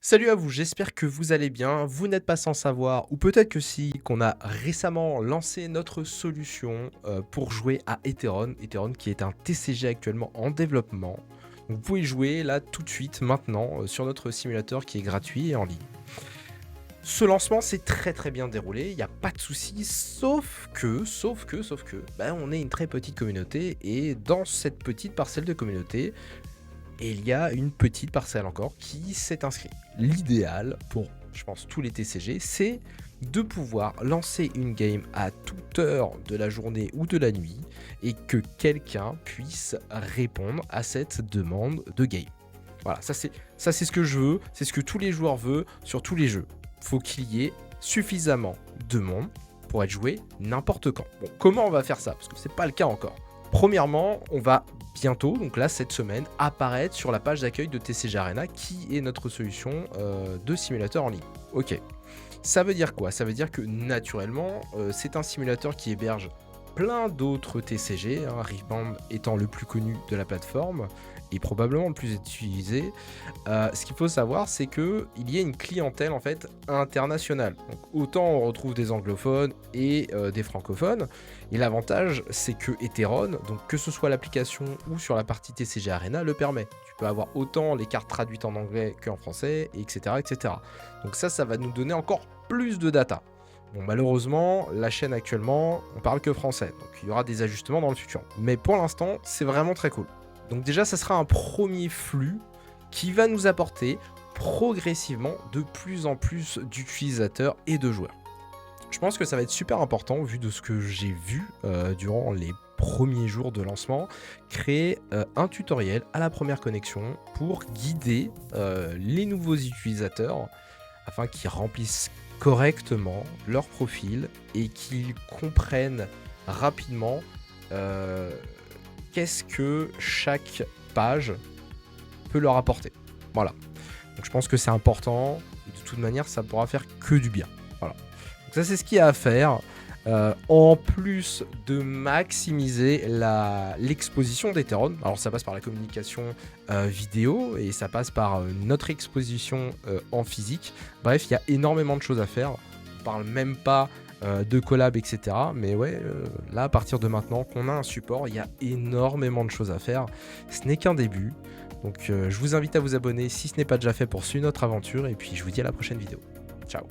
Salut à vous, j'espère que vous allez bien. Vous n'êtes pas sans savoir, ou peut-être que si, qu'on a récemment lancé notre solution pour jouer à Etheron. Etheron qui est un TCG actuellement en développement. Donc vous pouvez jouer là tout de suite, maintenant, sur notre simulateur qui est gratuit et en ligne. Ce lancement s'est très bien déroulé, il n'y a pas de souci, sauf que, on est une très petite communauté et dans cette petite parcelle de communauté, et il y a une petite parcelle encore qui s'est inscrite. L'idéal pour, je pense, tous les TCG, c'est de pouvoir lancer une game à toute heure de la journée ou de la nuit et que quelqu'un puisse répondre à cette demande de game. Voilà, ça c'est ce que je veux, c'est ce que tous les joueurs veulent sur tous les jeux. Faut qu'il y ait suffisamment de monde pour être joué n'importe quand. Bon, comment on va faire ça? Parce que c'est pas le cas encore. Premièrement, on va bientôt, donc là cette semaine, apparaître sur la page d'accueil de TCG Arena qui est notre solution de simulateur en ligne. Ok, ça veut dire quoi? Ça veut dire que naturellement, c'est un simulateur qui héberge plein d'autres TCG, hein, Riftbound étant le plus connu de la plateforme et probablement le plus utilisé. Ce qu'il faut savoir, c'est qu'il y a une clientèle en fait internationale. Donc, autant on retrouve des anglophones et des francophones. Et l'avantage, c'est que Etheron, donc que ce soit l'application ou sur la partie TCG Arena, le permet. Tu peux avoir autant les cartes traduites en anglais qu'en français, etc., etc. Donc ça va nous donner encore plus de data. Bon, malheureusement, la chaîne actuellement, on parle que français, donc il y aura des ajustements dans le futur. Mais pour l'instant, c'est vraiment très cool. Donc déjà, ça sera un premier flux qui va nous apporter progressivement de plus en plus d'utilisateurs et de joueurs. Je pense que ça va être super important, vu de ce que j'ai vu durant les premiers jours de lancement, créer un tutoriel à la première connexion pour guider les nouveaux utilisateurs afin qu'ils remplissent correctement leur profil et qu'ils comprennent rapidement qu'est-ce que chaque page peut leur apporter. Voilà. Donc je pense que c'est important. De toute manière, ça pourra faire que du bien. Voilà. Donc ça, c'est ce qu'il y a à faire. En plus de maximiser l'exposition d'Etheron. Alors ça passe par la communication vidéo et ça passe par notre exposition en physique. Bref, il y a énormément de choses à faire. On parle même pas de collab, etc. Mais ouais, là, à partir de maintenant qu'on a un support, il y a énormément de choses à faire. Ce n'est qu'un début. Donc je vous invite à vous abonner si ce n'est pas déjà fait pour suivre notre aventure. Et puis je vous dis à la prochaine vidéo. Ciao.